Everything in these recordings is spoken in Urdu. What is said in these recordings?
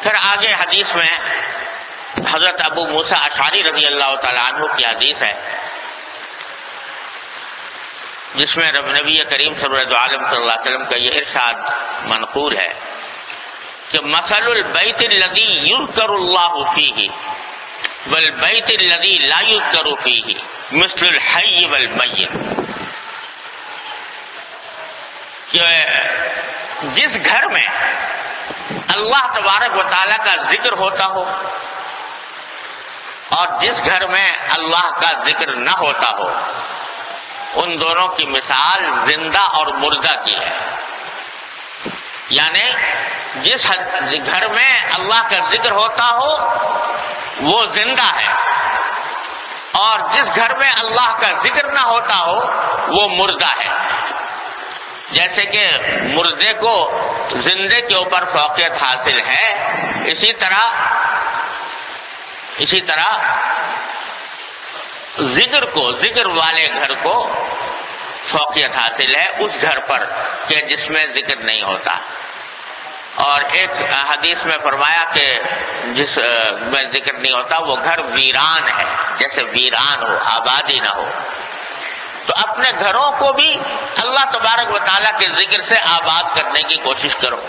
پھر آگے حدیث میں حضرت ابو موسیٰ اشعری رضی اللہ تعالیٰ عنہ کی حدیث ہے جس میں نبی کریم صلی اللہ علیہ وسلم کا یہ ارشاد منقول ہے کہ مثل البیت الذی یذکر اللہ فیہ والبیت الذی لا یذکر فیہ مثل الحی والمیت، کہ جس گھر میں اللہ تبارک و تعالیٰ کا ذکر ہوتا ہو اور جس گھر میں اللہ کا ذکر نہ ہوتا ہو، ان دونوں کی مثال زندہ اور مردہ کی ہے۔ یعنی جس گھر میں اللہ کا ذکر ہوتا ہو وہ زندہ ہے، اور جس گھر میں اللہ کا ذکر نہ ہوتا ہو وہ مردہ ہے۔ جیسے کہ مردے کو زندے کے اوپر فوقیت حاصل ہے، اسی طرح ذکر والے گھر کو فوقیت حاصل ہے اس گھر پر کہ جس میں ذکر نہیں ہوتا۔ اور ایک حدیث میں فرمایا کہ جس میں ذکر نہیں ہوتا وہ گھر ویران ہے، جیسے ویران ہو، آبادی نہ ہو۔ تو اپنے گھروں کو بھی اللہ تبارک و تعالیٰ کے ذکر سے آباد کرنے کی کوشش کرو۔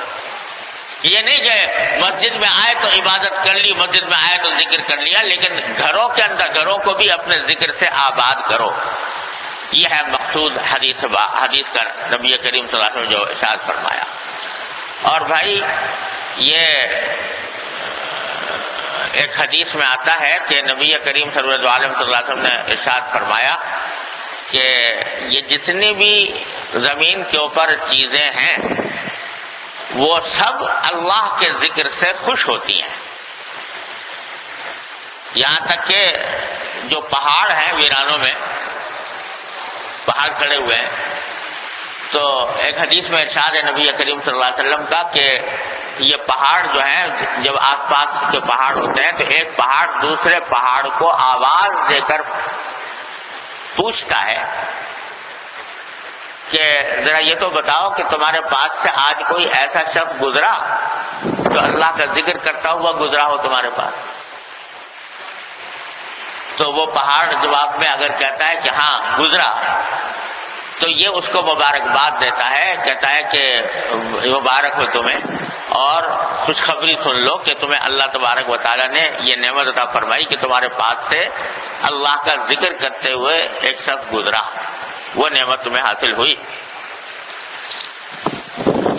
یہ نہیں کہ مسجد میں آئے تو عبادت کر لی، مسجد میں آئے تو ذکر کر لیا، لیکن گھروں کے اندر گھروں کو بھی اپنے ذکر سے آباد کرو۔ یہ ہے مقصود حدیث کا نبی کریم صلی اللہ علیہ وسلم جو ارشاد فرمایا۔ اور بھائی یہ ایک حدیث میں آتا ہے کہ نبی کریم صلی اللہ علیہ وسلم نے ارشاد فرمایا کہ یہ جتنی بھی زمین کے اوپر چیزیں ہیں وہ سب اللہ کے ذکر سے خوش ہوتی ہیں، یہاں تک کہ جو پہاڑ ہیں ویرانوں میں، پہاڑ کھڑے ہوئے ہیں، تو ایک حدیث میں ارشاد ہے نبی کریم صلی اللہ علیہ وسلم کا کہ یہ پہاڑ جو ہیں جب آس پاس کے پہاڑ ہوتے ہیں تو ایک پہاڑ دوسرے پہاڑ کو آواز دے کر پوچھتا ہے کہ ذرا یہ تو بتاؤ کہ تمہارے پاس سے آج کوئی ایسا شخص گزرا جو اللہ کا ذکر کرتا ہوا گزرا ہو تمہارے پاس؟ تو وہ پہاڑ جواب میں اگر کہتا ہے کہ ہاں گزرا، تو یہ اس کو مبارکباد دیتا ہے، کہتا ہے کہ مبارک ہو تمہیں، اور خوشخبری سن لو کہ تمہیں اللہ تبارک و تعالیٰ نے یہ نعمت عطا فرمائی کہ تمہارے پاس سے اللہ کا ذکر کرتے ہوئے ایک شخص گزرا، وہ نعمت تمہیں حاصل ہوئی۔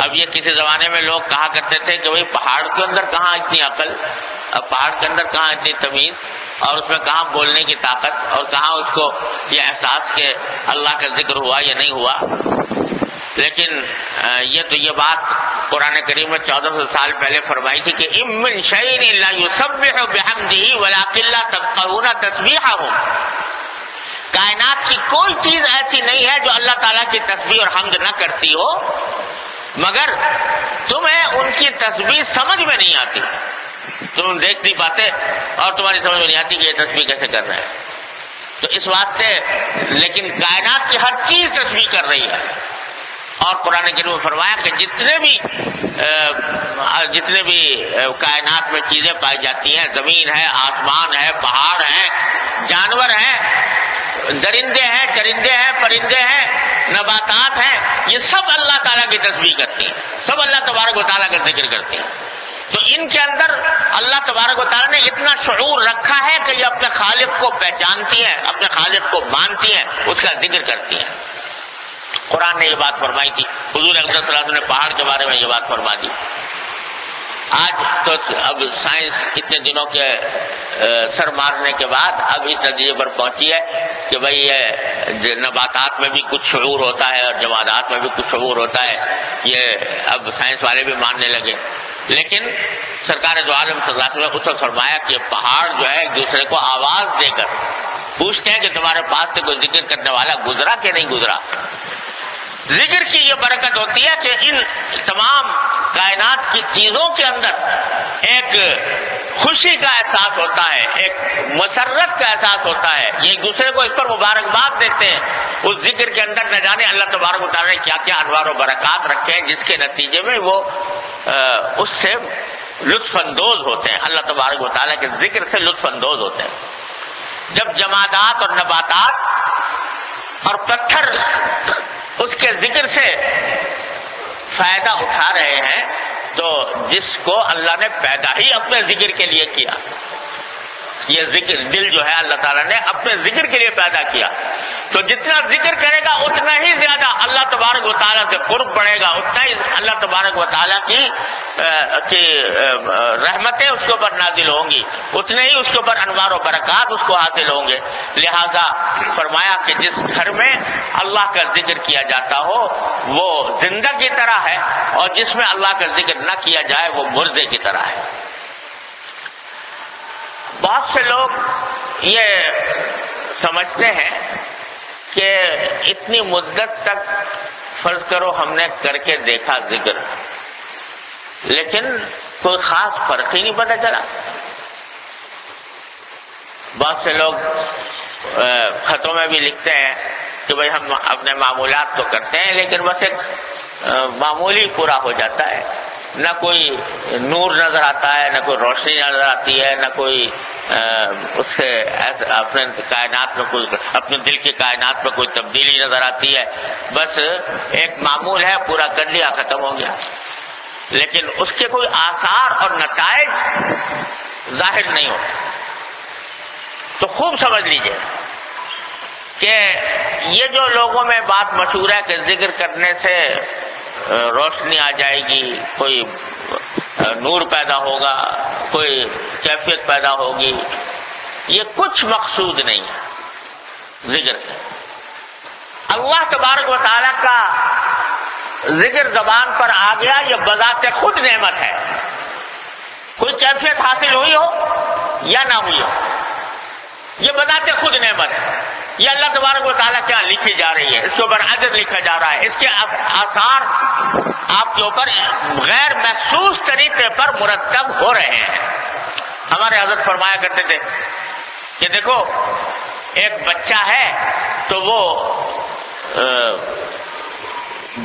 اب یہ کسی زمانے میں لوگ کہا کرتے تھے کہ بھئی پہاڑ کے اندر کہاں اتنی عقل، اب پہاڑ کے اندر کہاں اتنی تمیز، اور اس میں کہاں بولنے کی طاقت، اور کہاں اس کو یہ احساس کہ اللہ کا ذکر ہوا یا نہیں ہوا۔ لیکن یہ بات قرآن کریم میں 1400 سال پہلے فرمائی تھی کہ اِن مِّن شَيْءٍ إِلَّا يُسَبِّحُ بِحَمْدِهِ وَلَٰكِن لَّا تَفْقَهُونَ تَسْبِيحَهُمْ، کائنات کی کوئی چیز ایسی نہیں ہے جو اللہ تعالیٰ کی تسبیح اور حمد نہ کرتی ہو، مگر تمہیں ان کی تسبیح سمجھ میں نہیں آتی، تم دیکھ نہیں پاتے اور تمہاری سمجھ میں نہیں آتی کہ یہ تسبیح کیسے کر رہے ہیں۔ تو اس واسطے لیکن کائنات کی ہر چیز تسبیح کر رہی ہے، اور قرآن کریم میں فرمایا کہ جتنے بھی کائنات میں چیزیں پائی جاتی ہیں، زمین ہے، آسمان ہے، پہاڑ ہیں، جانور ہیں، درندے ہیں، چرندے ہیں، پرندے ہیں، نباتات ہیں، یہ سب اللہ تعالیٰ کی تسبیح کرتی ہیں، سب اللہ تبارک و تعالیٰ کا ذکر کرتی ہیں۔ تو ان کے اندر اللہ تبارک و تعالیٰ نے اتنا شعور رکھا ہے کہ یہ اپنے خالق کو پہچانتی ہیں، اپنے خالق کو مانتی ہیں، اس کا ذکر کرتی ہیں۔ قرآن نے یہ بات فرمائی تھی، حضور اقدس صلی اللہ علیہ وسلم نے پہاڑ کے بارے میں یہ بات فرما دی۔ آج تو اب سائنس اتنے دنوں کے سر مارنے کے بعد اب اس نتیجے پر پہنچی ہے کہ بھئی یہ نباتات میں بھی کچھ شعور ہوتا ہے اور جمادات میں بھی کچھ شعور ہوتا ہے، یہ اب سائنس والے بھی ماننے لگے۔ لیکن سرکار دو عالم صلی اللہ علیہ وسلم نے اس وقت فرمایا کہ پہاڑ جو ہے ایک دوسرے کو آواز دے کر پوچھتے ہیں کہ تمہارے پاس سے کوئی ذکر کرنے والا گزرا کہ نہیں گزرا۔ ذکر کی یہ برکت ہوتی ہے کہ ان تمام کائنات کی چیزوں کے اندر ایک خوشی کا احساس ہوتا ہے، ایک مسرت کا احساس ہوتا ہے، یہ ایک دوسرے کو اس پر مبارکباد دیتے ہیں۔ اس ذکر کے اندر نہ جانے اللہ تبارک و تعالیٰ نے کیا کیا انوار و برکات رکھے ہیں، جس کے نتیجے میں وہ اس سے لطف اندوز ہوتے ہیں، اللہ تبارک و تعالیٰ کے ذکر سے لطف اندوز ہوتے ہیں۔ جب جمادات اور نباتات اور پتھر اس کے ذکر سے فائدہ اٹھا رہے ہیں، تو جس کو اللہ نے پیدا ہی اپنے ذکر کے لیے کیا، یہ ذکر دل جو ہے اللہ تعالیٰ نے اپنے ذکر کے لیے پیدا کیا، تو جتنا ذکر کرے گا اتنا ہی زیادہ اللہ تبارک و تعالیٰ سے قرب بڑھے گا، اتنا ہی اللہ تبارک و تعالیٰ کی رحمتیں اس کے اوپر نازل ہوں گی، اتنے ہی اس کے اوپر انوار و برکات اس کو حاصل ہوں گے۔ لہذا فرمایا کہ جس گھر میں اللہ کا ذکر کیا جاتا ہو وہ زندہ کی طرح ہے، اور جس میں اللہ کا ذکر نہ کیا جائے وہ مردے کی طرح ہے۔ بہت سے لوگ یہ سمجھتے ہیں کہ اتنی مدت تک فرض کرو ہم نے کر کے دیکھا ذکر، لیکن کوئی خاص فرق ہی نہیں پتہ چلا۔ بہت سے لوگ خطوں میں بھی لکھتے ہیں کہ بھئی ہم اپنے معمولات تو کرتے ہیں لیکن بس ایک معمولی پورا ہو جاتا ہے، نہ کوئی نور نظر آتا ہے، نہ کوئی روشنی نظر آتی ہے، نہ کوئی اس سے اپنے کائنات میں کوئی، اپنے دل کی کائنات میں کوئی تبدیلی نظر آتی ہے، بس ایک معمول ہے، پورا کر لیا، ختم ہو گیا، لیکن اس کے کوئی آثار اور نتائج ظاہر نہیں ہوتے۔ تو خوب سمجھ لیجئے کہ یہ جو لوگوں میں بات مشہور ہے کہ ذکر کرنے سے روشنی آ جائے گی، کوئی نور پیدا ہوگا، کوئی کیفیت پیدا ہوگی، یہ کچھ مقصود نہیں ہے ذکر سے۔ اللہ تبارک و تعالیٰ کا ذکر زبان پر آ گیا، یہ بذات خود نعمت ہے، کوئی کیفیت حاصل ہوئی ہو یا نہ ہوئی ہو، یہ بذات خود نعمت ہے۔ یہ اللہ تبارک و تعالیٰ کیا لکھی جا رہی ہے، اس کے اوپر عدد لکھا جا رہا ہے، اس کے آثار آپ کے اوپر غیر محسوس طریقے پر مرتب ہو رہے ہیں۔ ہمارے حضرت فرمایا کرتے تھے کہ دیکھو ایک بچہ ہے تو وہ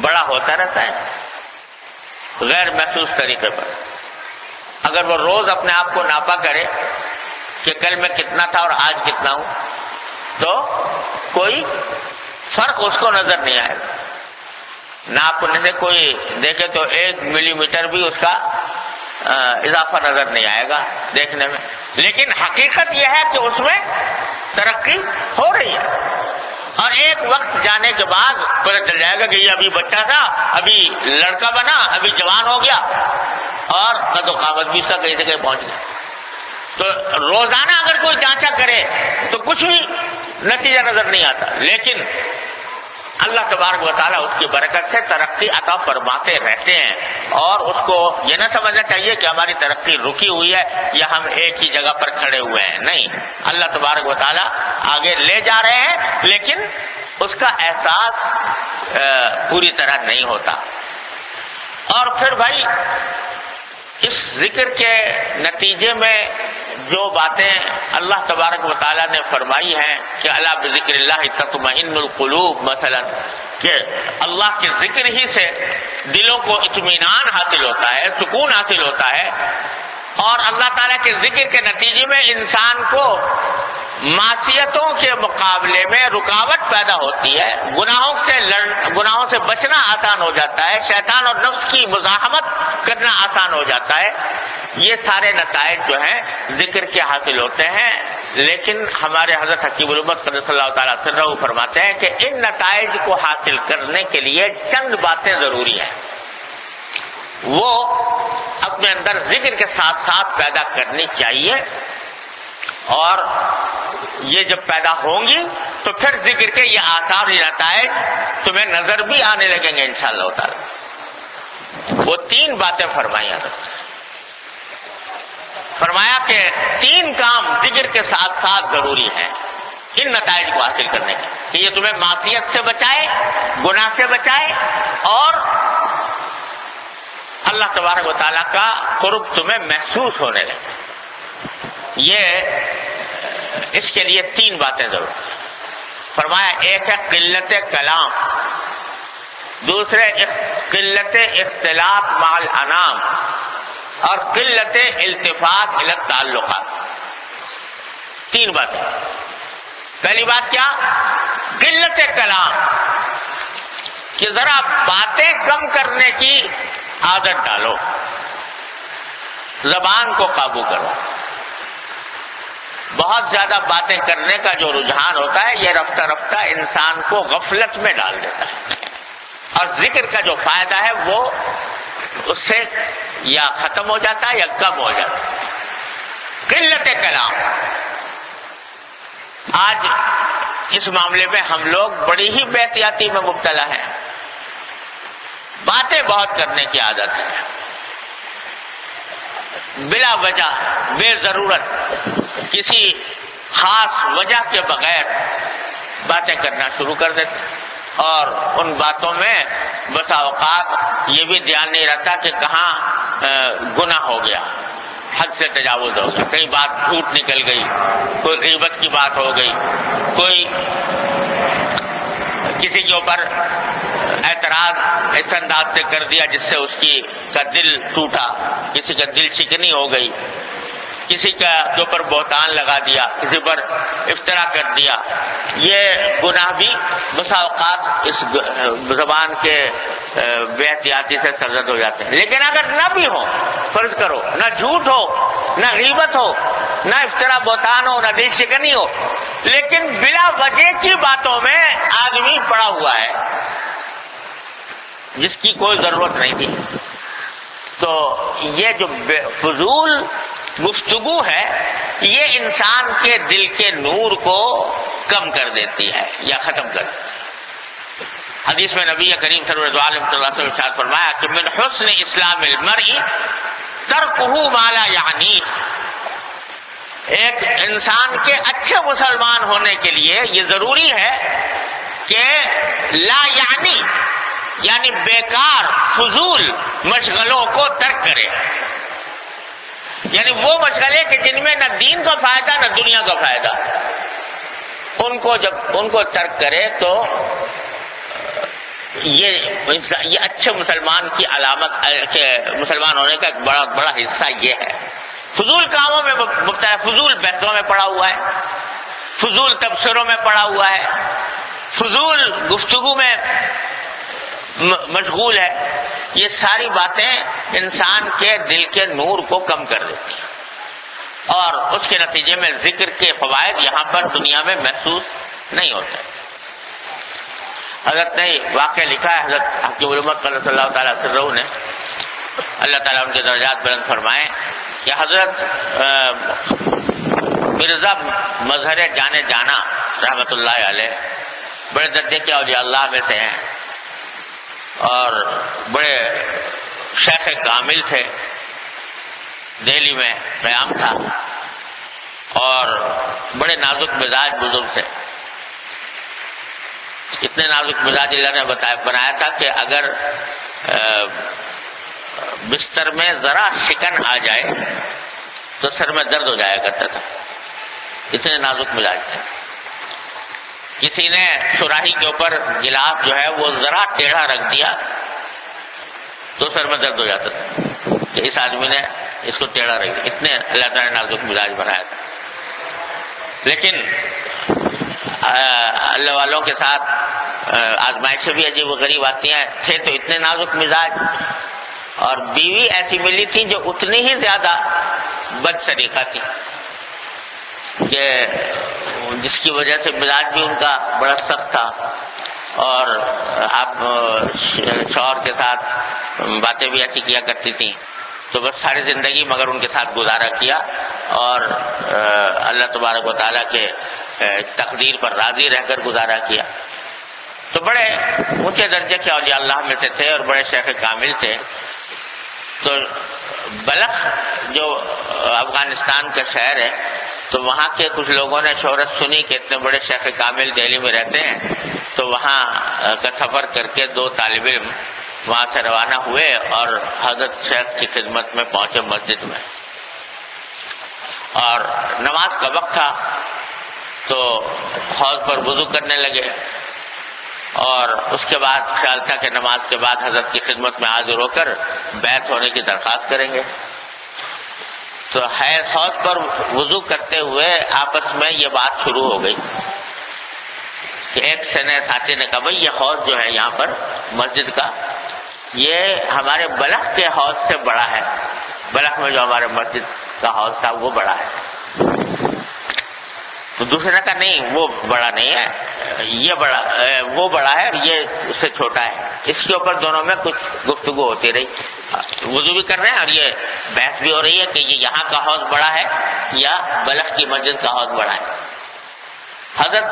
بڑا ہوتا رہتا ہے غیر محسوس طریقے پر۔ اگر وہ روز اپنے آپ کو ناپا کرے کہ کل میں کتنا تھا اور آج کتنا ہوں، تو کوئی فرق اس کو نظر نہیں آئے گا۔ ناپنے سے کوئی دیکھے تو 1 ملی میٹر بھی اس کا اضافہ نظر نہیں آئے گا دیکھنے میں، لیکن حقیقت یہ ہے کہ اس میں ترقی ہو رہی ہے، اور ایک وقت جانے کے بعد پتہ چل جائے گا کہ یہ ابھی بچہ تھا، ابھی لڑکا بنا، ابھی جوان ہو گیا، اور قد و قامت بھی سب کہیں سے کہیں پہنچ گیا۔ تو روزانہ اگر کوئی جانچا کرے تو کچھ بھی نتیجہ نظر نہیں آتا، لیکن اللہ تبارک و تعالیٰ اس کی برکت سے ترقی عطا فرماتے رہتے ہیں، اور اس کو یہ نہ سمجھنا چاہیے کہ ہماری ترقی رکی ہوئی ہے یا ہم ایک ہی جگہ پر کھڑے ہوئے ہیں، نہیں، اللہ تبارک و تعالیٰ آگے لے جا رہے ہیں، لیکن اس کا احساس پوری طرح نہیں ہوتا۔ اور پھر بھائی اس ذکر کے نتیجے میں جو باتیں اللہ تبارک و تعالیٰ نے فرمائی ہیں کہ الا بذکر اللہ تطمئن القلوب، مثلا کہ اللہ کے ذکر ہی سے دلوں کو اطمینان حاصل ہوتا ہے، سکون حاصل ہوتا ہے، اور اللہ تعالیٰ کے ذکر کے نتیجے میں انسان کو معصیتوں کے مقابلے میں رکاوٹ پیدا ہوتی ہے، گناہوں سے بچنا آسان ہو جاتا ہے، شیطان اور نفس کی مزاحمت کرنا آسان ہو جاتا ہے۔ یہ سارے نتائج جو ہیں ذکر کے حاصل ہوتے ہیں، لیکن ہمارے حضرت حکیم الامت صلی اللہ تعالیٰ سرہ فرماتے ہیں کہ ان نتائج کو حاصل کرنے کے لیے چند باتیں ضروری ہیں، وہ اپنے اندر ذکر کے ساتھ ساتھ پیدا کرنی چاہیے، اور یہ جب پیدا ہوں گی تو پھر ذکر کے یہ آثار یہ نتائج تمہیں نظر بھی آنے لگیں گے انشاءاللہ تعالی۔ وہ 3 باتیں فرمائی حضرت، فرمایا کہ 3 کام ذکر کے ساتھ ساتھ ضروری ہیں ان نتائج کو حاصل کرنے کے، کہ یہ تمہیں معصیت سے بچائے، گناہ سے بچائے، اور اللہ تبارک و تعالیٰ کا قرب تمہیں محسوس ہونے لگے۔ یہ اس کے لیے 3 باتیں ضرور فرمایا، ایک ہے قلت کلام، دوسرے قلت اختلاط مع الانام، اور قلت التفات الی التعلقات. 3 باتیں. پہلی بات کیا؟ قلت کلام، کہ ذرا باتیں کم کرنے کی عادت ڈالو، زبان کو قابو کرو. بہت زیادہ باتیں کرنے کا جو رجحان ہوتا ہے، یہ رفتہ رفتہ انسان کو غفلت میں ڈال دیتا ہے، اور ذکر کا جو فائدہ ہے وہ اس سے یا ختم ہو جاتا ہے یا کم ہو جاتا ہے. قلت کلام. آج اس معاملے میں ہم لوگ بڑی ہی بے احتیاطی میں مبتلا ہیں. باتیں بہت کرنے کی عادت ہے، بلا وجہ، بے ضرورت، کسی خاص وجہ کے بغیر باتیں کرنا شروع کر دیتے ہیں. اور ان باتوں میں بسا اوقات یہ بھی دھیان نہیں رہتا کہ کہاں گناہ ہو گیا، حد سے تجاوز ہو گیا، کئی بات جھوٹ نکل گئی، کوئی غیبت کی بات ہو گئی، کوئی کسی کے اوپر اعتراض اس انداز سے کر دیا جس سے اس کا دل ٹوٹا، کسی کا دل شکنی ہو گئی، کسی کے اوپر بہتان لگا دیا، کسی پر افطرا کر دیا. یہ گناہ بھی بسا اوقات اس زبان کے بے احتیاطی سے سرزد ہو جاتے ہیں. لیکن اگر نہ بھی ہو، فرض کرو نہ جھوٹ ہو، نہ غیبت ہو، نہ افطرا بہتان ہو، نہ دل شکنی ہو، لیکن بلا وجہ کی باتوں میں آدمی پڑا ہوا ہے جس کی کوئی ضرورت نہیں تھی، تو یہ جو فضول گفتگو ہے یہ انسان کے دل کے نور کو کم کر دیتی ہے یا ختم کر دیتی ہے. حدیث میں نبی کریم صلی اللہ علیہ وسلم نے فرمایا کہ من حسن اسلام المرء ترکہ ما لا یعنیہ. ایک انسان کے اچھے مسلمان ہونے کے لیے یہ ضروری ہے کہ لا یعنی بیکار فضول مشغلوں کو ترک کرے. یعنی وہ مشغلے کہ جن میں نہ دین کا فائدہ نہ دنیا کا فائدہ، ان کو ترک کرے تو یہ اچھے مسلمان کی علامت، مسلمان ہونے کا ایک بڑا حصہ یہ ہے. فضول کاموں میں مبتلا، فضول بحثوں میں پڑا ہوا ہے، فضول تبصروں میں پڑا ہوا ہے، فضول گفتگو میں مشغول ہے. یہ ساری باتیں انسان کے دل کے نور کو کم کر دیتی ہیں، اور اس کے نتیجے میں ذکر کے فوائد یہاں پر دنیا میں محسوس نہیں ہوتے. حضرت نے واقعہ لکھا ہے، حضرت حکیم الامت صلی اللہ تعالیٰ سرہ نے، اللہ تعالیٰ ان کے درجات بلند فرمائے، کہ حضرت مرزا مظہر جانے جانا رحمۃ اللہ علیہ بڑے درجے کے اولیاء اللہ میں سے ہیں، اور بڑے شیخ کامل تھے، دہلی میں قیام تھا، اور بڑے نازک مزاج بزرگ تھے. اتنے نازک مزاج اللہ نے بنایا تھا کہ اگر بستر میں ذرا شکن آ جائے تو سر میں درد ہو جایا کرتا تھا، اتنے نازک مزاج تھے. کسی نے سراہی کے اوپر گلاس جو ہے وہ ذرا ٹیڑھا رکھ دیا تو سر میں درد ہو جاتا تھا کہ اس آدمی نے اس کو ٹیڑھا رکھ دیا. اتنے اللہ تعالیٰ نے نازک مزاج بنایا تھا. لیکن اللہ والوں کے ساتھ آزمائشیں بھی عجیب و غریب آتی ہیں. تھے تو اتنے نازک مزاج، اور بیوی ایسی ملی تھی جو اتنی ہی زیادہ بد سلیقہ تھی، کہ جس کی وجہ سے مزاج بھی ان کا بڑا سخت تھا، اور آپ شوہر کے ساتھ باتیں بھی ایسی کیا کرتی تھیں. تو بس ساری زندگی مگر ان کے ساتھ گزارا کیا، اور اللہ تبارک و تعالیٰ کے تقدیر پر راضی رہ کر گزارا کیا. تو بڑے اونچے درجے کے اولیاء اللہ میں سے تھے اور بڑے شیخ کامل تھے. تو بلخ جو افغانستان کا شہر ہے، تو وہاں کے کچھ لوگوں نے شہرت سنی کہ اتنے بڑے شیخ کامل دہلی میں رہتے ہیں، تو وہاں کا سفر کر کے 2 طالب علم وہاں سے روانہ ہوئے اور حضرت شیخ کی خدمت میں پہنچے مسجد میں. اور نماز کا وقت تھا تو حوض پر وضو کرنے لگے، اور اس کے بعد خیال تھا کہ نماز کے بعد حضرت کی خدمت میں حاضر ہو کر بیعت ہونے کی درخواست کریں گے. تو حوض پر وضو کرتے ہوئے آپس میں یہ بات شروع ہو گئی کہ ایک ساتھی نے کہا بھائی یہ حوض جو ہے یہاں پر مسجد کا، یہ ہمارے بلخ کے حوض سے بڑا ہے، بلخ میں جو ہمارے مسجد کا حوض تھا وہ بڑا ہے۔ تو دوسرے نے کہا نہیں وہ بڑا نہیں ہے، یہ بڑا وہ بڑا ہے اور یہ اس سے چھوٹا ہے۔ اس کے اوپر دونوں میں کچھ گفتگو ہوتی رہی، وضو بھی کر رہے ہیں اور یہ بحث بھی ہو رہی ہے کہ یہ یہاں کا حوض بڑا ہے یا بلخ کی مسجد کا حوض بڑا ہے۔ حضرت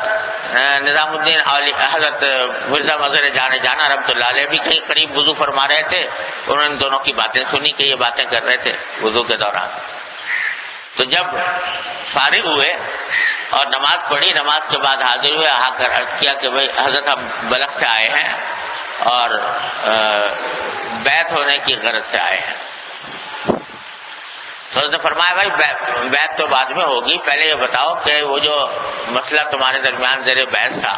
نظام الدین حضرت مرزا مظہر جانا رحمۃ اللہ علیہ بھی کہیں قریب وضو فرما رہے تھے، انہوں نے دونوں کی باتیں سنی کہ یہ باتیں کر رہے تھے وضو کے دوران۔ تو جب فارغ ہوئے اور نماز پڑھی، نماز کے بعد حاضر ہوئے، آ کر عرض کیا کہ بھائی حضرت ہم بلخ سے آئے ہیں اور بیعت ہونے کی غرض سے آئے ہیں۔ تو حضرت نے فرمایا بھائی بیعت تو بعد میں ہوگی، پہلے یہ بتاؤ کہ وہ جو مسئلہ تمہارے درمیان زیر بحث تھا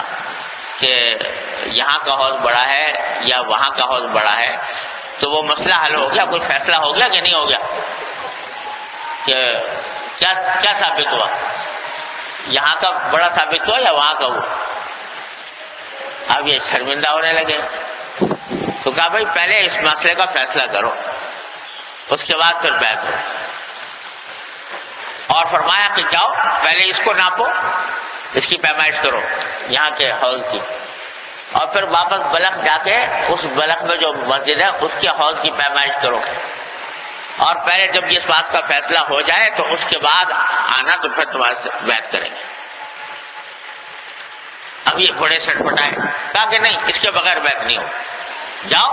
کہ یہاں کا حوض بڑا ہے یا وہاں کا حوض بڑا ہے، تو وہ مسئلہ حل ہو گیا، کوئی فیصلہ ہو گیا کہ نہیں ہو گیا؟ کہ کیا ثابت ہوا؟ یہاں کا بڑا ثابت ہوا یا وہاں کا ہوا؟ اب یہ شرمندہ ہونے لگے، تو کہا بھائی پہلے اس مسئلے کا فیصلہ کرو، اس کے بعد پھر بیعت ہو۔ اور فرمایا کہ جاؤ پہلے اس کو ناپو، اس کی پیمائش کرو یہاں کے حوض کی، اور پھر واپس بلخ جا کے اس بلخ میں جو مسجد ہے اس کے حوض کی پیمائش کرو، اور پہلے جب اس بات کا فیصلہ ہو جائے تو اس کے بعد آنا، تو پھر تمہارے سے بیعت کریں گے۔ اب یہ بڑے سٹ پٹائے، کہا کہ نہیں اس کے بغیر بیعت نہیں ہو، جاؤ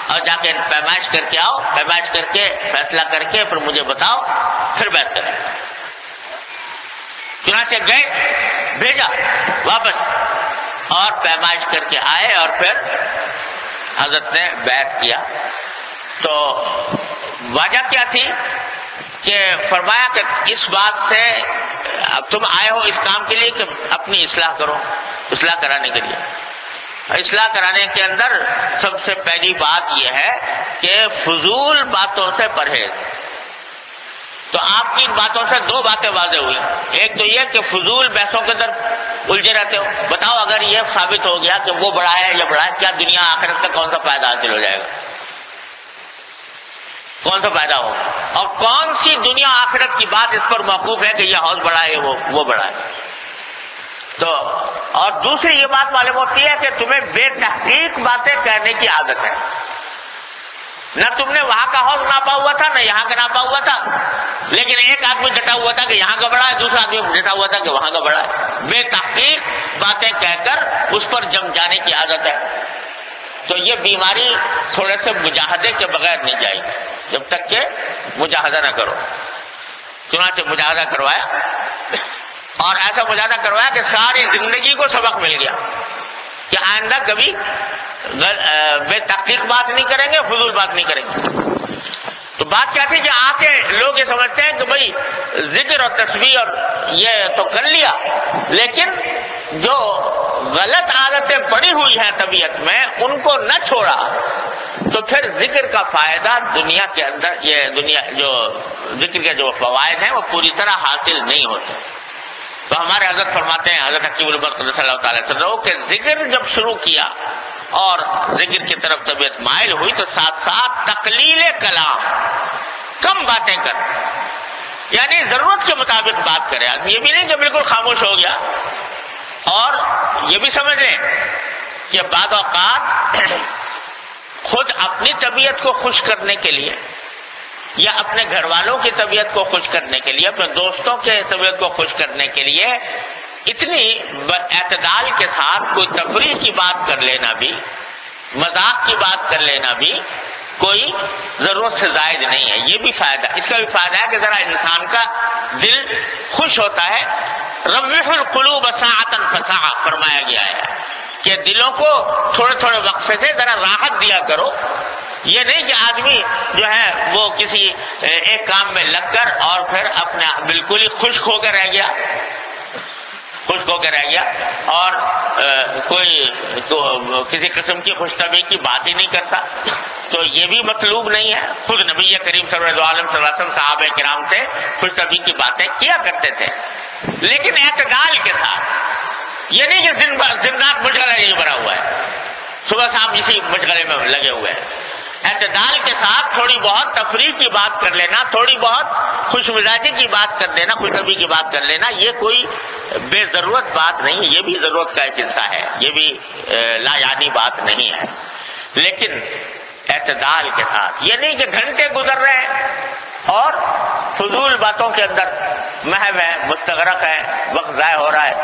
اور جا کے پیمائش کر کے آؤ، پیمائش کر کے فیصلہ کر کے پھر مجھے بتاؤ، پھر بیعت کریں۔ چنانچہ گئے، بھیجا واپس اور پیمائش کر کے آئے اور پھر حضرت نے بیعت کیا۔ تو وجہ کیا تھی کہ فرمایا کہ اس بات سے اب تم آئے ہو اس کام کے لیے کہ اپنی اصلاح کرو، اصلاح کرانے کے لیے۔ اصلاح کرانے کے اندر سب سے پہلی بات یہ ہے کہ فضول باتوں سے پرہیز۔ تو آپ کی ان باتوں سے دو باتیں واضح ہوئی، ایک تو یہ کہ فضول بحثوں کے اندر الجھے رہتے ہو۔ بتاؤ اگر یہ ثابت ہو گیا کہ وہ بڑا ہے یا بڑا ہے، کیا دنیا آخرت کا کون سا فائدہ حاصل ہو جائے گا؟ کون سا فائدہ ہوگا؟ اور کون سی دنیا آخرت کی بات اس پر موقوف ہے کہ یہ حوض بڑا ہے وہ بڑا ہے؟ تو اور دوسری یہ بات معلوم ہوتی ہے کہ تمہیں بے تحقیق باتیں کہنے کی عادت ہے۔ نہ تم نے وہاں کا حوض ناپا ہوا تھا نہ یہاں کا ناپا ہوا تھا، لیکن ایک آدمی ڈٹا ہوا تھا کہ یہاں کا بڑا ہے، دوسرا آدمی ڈٹا ہوا تھا کہ وہاں کا بڑا ہے۔ بے تحقیق باتیں کہہ کر اس پر جم جانے کی عادت ہے۔ تو یہ بیماری تھوڑے سے مجاہدے کے بغیر نہیں جائے گی جب تک کہ مجاہدہ نہ کرو۔ چنانچہ مجاہدہ کروایا، اور ایسا مجاہدہ کروایا کہ ساری زندگی کو سبق مل گیا کہ آئندہ کبھی بے تحقیق بات نہیں کریں گے، فضول بات نہیں کریں گے۔ تو بات کیا تھی کہ آ کے لوگ یہ سمجھتے ہیں کہ بھائی ذکر اور تسبیح اور یہ تو کر لیا، لیکن جو غلط عادتیں پڑی ہوئی ہیں طبیعت میں ان کو نہ چھوڑا تو پھر ذکر کا فائدہ دنیا کے اندر، یہ دنیا جو ذکر کے جو فوائد ہیں وہ پوری طرح حاصل نہیں ہوتے۔ تو ہمارے حضرت فرماتے ہیں، حضرت حکیم الامت صلی اللہ تعالی وسلم، کہ ذکر جب شروع کیا اور ذکر کی طرف طبیعت مائل ہوئی تو ساتھ ساتھ تقلیل کلام، کم باتیں کر، یعنی ضرورت کے مطابق بات کرے آدمی، یہ بھی نہیں کہ بالکل خاموش ہو گیا۔ اور یہ بھی سمجھ لیں کہ بعض اوقات خود اپنی طبیعت کو خوش کرنے کے لیے یا اپنے گھر والوں کی طبیعت کو خوش کرنے کے لیے، اپنے دوستوں کے طبیعت کو خوش کرنے کے لیے اتنی اعتدال کے ساتھ کوئی تفریح کی بات کر لینا بھی، مذاق کی بات کر لینا بھی کوئی ضرورت سے زائد نہیں ہے۔ یہ بھی فائدہ، اس کا بھی فائدہ ہے کہ ذرا انسان کا دل خوش ہوتا ہے۔ روح القلوب ساعۃ فساعۃ فرمایا گیا ہے کہ دلوں کو تھوڑے تھوڑے وقفے سے ذرا راحت دیا کرو۔ یہ نہیں کہ آدمی جو ہے وہ کسی ایک کام میں لگ کر اور پھر اپنا بالکل ہی خشک ہو کر رہ گیا، خشک ہو کے رہ گیا اور کوئی کسی قسم کی خوش طبعی کی بات ہی نہیں کرتا، تو یہ بھی مطلوب نہیں ہے۔ خود نبی کریم صلی اللہ علیہ وسلم صحابہ کرام سے خوش طبعی کی باتیں کیا کرتے تھے، لیکن اعتدال کے ساتھ، یہ نہیں کہ دن رات مشغلہ یہی بنا ہوا ہے، صبح شام اسی مشغلے میں لگے ہوئے ہیں۔ اعتدال کے ساتھ تھوڑی بہت تفریح کی بات کر لینا، تھوڑی بہت خوش مزاجی کی بات کر لینا، خوش طبعی کی بات کر لینا، یہ کوئی بے ضرورت بات نہیں ہے، یہ بھی ضرورت کا ایک حصہ ہے، یہ بھی لا یعنی بات نہیں ہے، لیکن اعتدال کے ساتھ۔ یہ نہیں کہ گھنٹے گزر رہے ہیں اور فضول باتوں کے اندر محو ہے، مستغرق ہے، وقت ضائع ہو رہا ہے،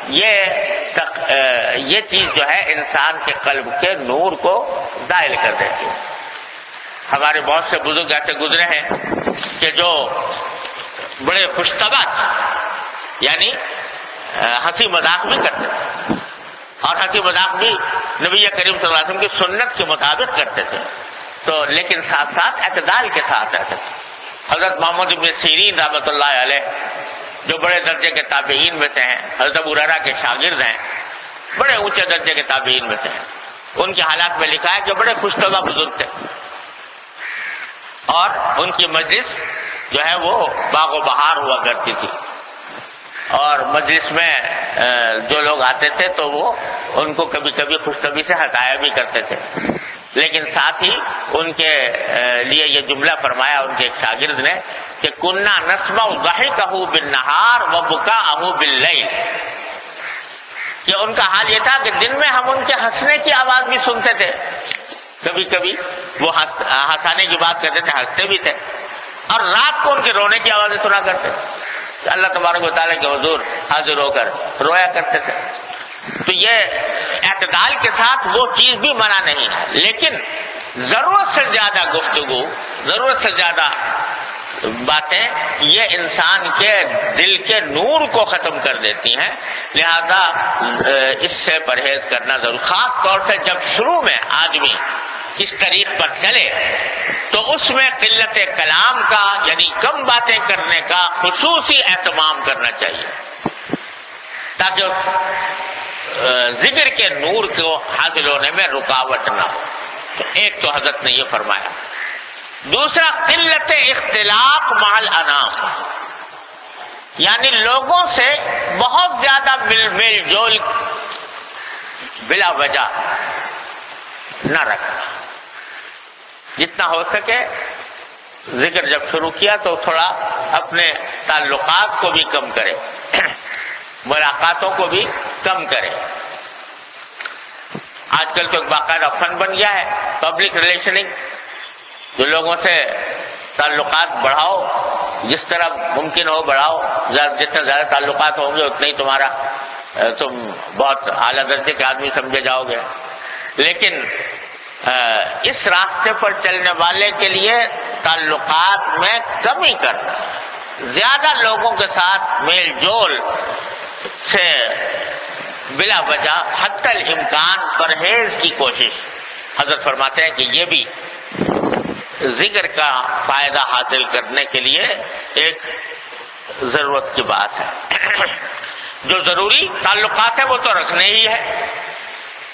یہ چیز جو ہے انسان کے قلب کے نور کو زائل کر دیتی ہے۔ ہمارے بہت سے بزرگ ایسے گزرے ہیں کہ جو بڑے خوش طبع یعنی ہنسی مذاق بھی کرتے تھے، اور ہنسی مذاق بھی نبی کریم صلی اللہ علیہ وسلم کی سنت کے مطابق کرتے تھے، تو لیکن ساتھ ساتھ اعتدال کے ساتھ رہتے تھے۔ حضرت محمد بن سیرین رحمۃ اللہ علیہ جو بڑے درجے کے تابعین میں سے ہیں، حضرت ابو ہریرہ کے شاگرد ہیں، بڑے اونچے درجے کے تابعین میں سے ہیں، ان کے حالات میں لکھا ہے کہ بڑے خوش طبع بزرگ تھے، اور ان کی مجلس جو ہے وہ باغ و بہار ہوا کرتی تھی، اور مجلس میں جو لوگ آتے تھے تو وہ ان کو کبھی کبھی خوش طبعی سے ہٹایا بھی کرتے تھے، لیکن ساتھ ہی ان کے لیے یہ جملہ فرمایا ان کے ایک شاگرد نے کہ کننا نسمع ضحکہ بالنہار وبکاءہ باللیل، کہ ان کا حال یہ تھا کہ دن میں ہم ان کے ہنسنے کی آواز بھی سنتے تھے، کبھی کبھی وہ ہنسانے کی بات کرتے تھے، ہنستے بھی تھے، اور رات کو ان کے رونے کی آوازیں سنا کرتے تھے، اللہ تبارک و تعالیٰ کے حضور حاضر ہو کر رویا کرتے تھے۔ تو یہ اعتدال کے ساتھ وہ چیز بھی منع نہیں ہے، لیکن ضرورت سے زیادہ گفتگو، ضرورت سے زیادہ باتیں یہ انسان کے دل کے نور کو ختم کر دیتی ہیں، لہذا اس سے پرہیز کرنا ضرور، خاص طور سے جب شروع میں آدمی اس طریق پر چلے تو اس میں قلت کلام کا یعنی کم باتیں کرنے کا خصوصی اہتمام کرنا چاہیے، تاکہ ذکر کے نور کو حاصل ہونے میں رکاوٹ نہ ہو۔ تو ایک تو حضرت نے یہ فرمایا، دوسرا قلت اختلاف مع الانام، یعنی لوگوں سے بہت زیادہ میل جول بلا وجہ نہ رکھنا، جتنا ہو سکے ذکر جب شروع کیا تو تھوڑا اپنے تعلقات کو بھی کم کرے، ملاقاتوں کو بھی کم کرے۔ آج کل تو ایک باقاعدہ فن بن گیا ہے پبلک ریلیشننگ، جو لوگوں سے تعلقات بڑھاؤ، جس طرح ممکن ہو بڑھاؤ، جتنے زیادہ تعلقات ہوں گے اتنا ہی تم بہت اعلیٰ درجے کے آدمی سمجھے جاؤ گے، لیکن اس راستے پر چلنے والے کے لیے تعلقات میں کمی کرنا، زیادہ لوگوں کے ساتھ میل جول سے بلا وجہ حتی الامکان پرہیز کی کوشش، حضرت فرماتے ہیں کہ یہ بھی ذکر کا فائدہ حاصل کرنے کے لیے ایک ضرورت کی بات ہے۔ جو ضروری تعلقات ہیں وہ تو رکھنے ہی ہے،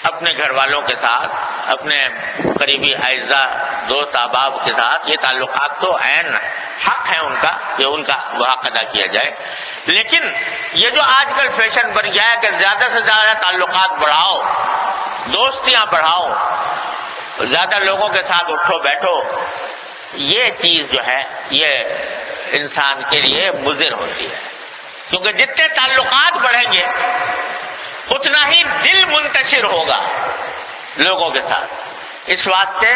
اپنے گھر والوں کے ساتھ، اپنے قریبی اعزاء دوست احباب کے ساتھ، یہ تعلقات تو عین حق ہے ان کا، یہ ان کا حق ادا کیا جائے، لیکن یہ جو آج کل فیشن بن گیا ہے کہ زیادہ سے زیادہ تعلقات بڑھاؤ، دوستیاں بڑھاؤ، زیادہ لوگوں کے ساتھ اٹھو بیٹھو، یہ چیز جو ہے یہ انسان کے لیے مضر ہوتی ہے، کیونکہ جتنے تعلقات بڑھیں گے اتنا ہی دل منتشر ہوگا لوگوں کے ساتھ، اس واسطے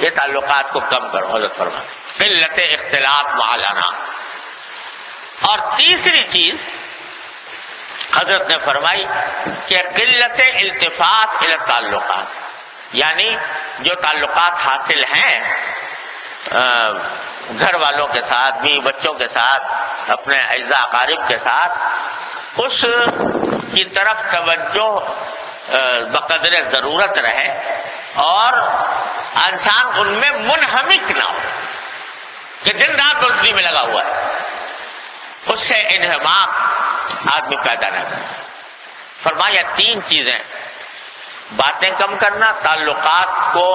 یہ تعلقات کو کم کرو، حضرت فرماتے قلت اختلاف مع الانام۔ اور تیسری چیز حضرت نے فرمائی کہ قلت التفات الی التعلقات، یعنی جو تعلقات حاصل ہیں گھر والوں کے ساتھ بھی، بچوں کے ساتھ، اپنے اعزاء اقارب کے ساتھ، اس کی طرف توجہ بقدر ضرورت رہے اور انسان ان میں منہمک نہ ہو کہ دن رات دوستی میں لگا ہوا ہے، اس سے انہماک آدمی پیدا نہ کرے۔ فرمایا 3 چیزیں: باتیں کم کرنا، تعلقات کو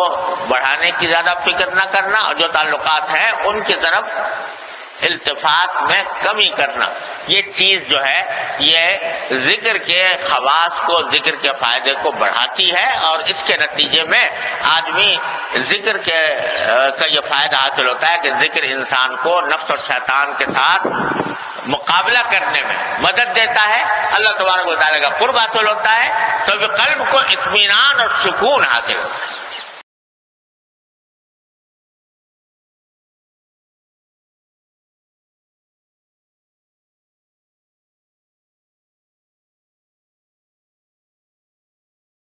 بڑھانے کی زیادہ فکر نہ کرنا، اور جو تعلقات ہیں ان کی طرف التفات میں کمی کرنا۔ یہ چیز جو ہے یہ ذکر کے خواص کو، ذکر کے فائدے کو بڑھاتی ہے، اور اس کے نتیجے میں آدمی ذکر کا یہ فائدہ حاصل ہوتا ہے کہ ذکر انسان کو نفس اور شیطان کے ساتھ مقابلہ کرنے میں مدد دیتا ہے، اللہ تبارک و تعالیٰ کا قرب حاصل ہوتا ہے، تو قلب کو اطمینان اور سکون حاصل ہوتا ہے۔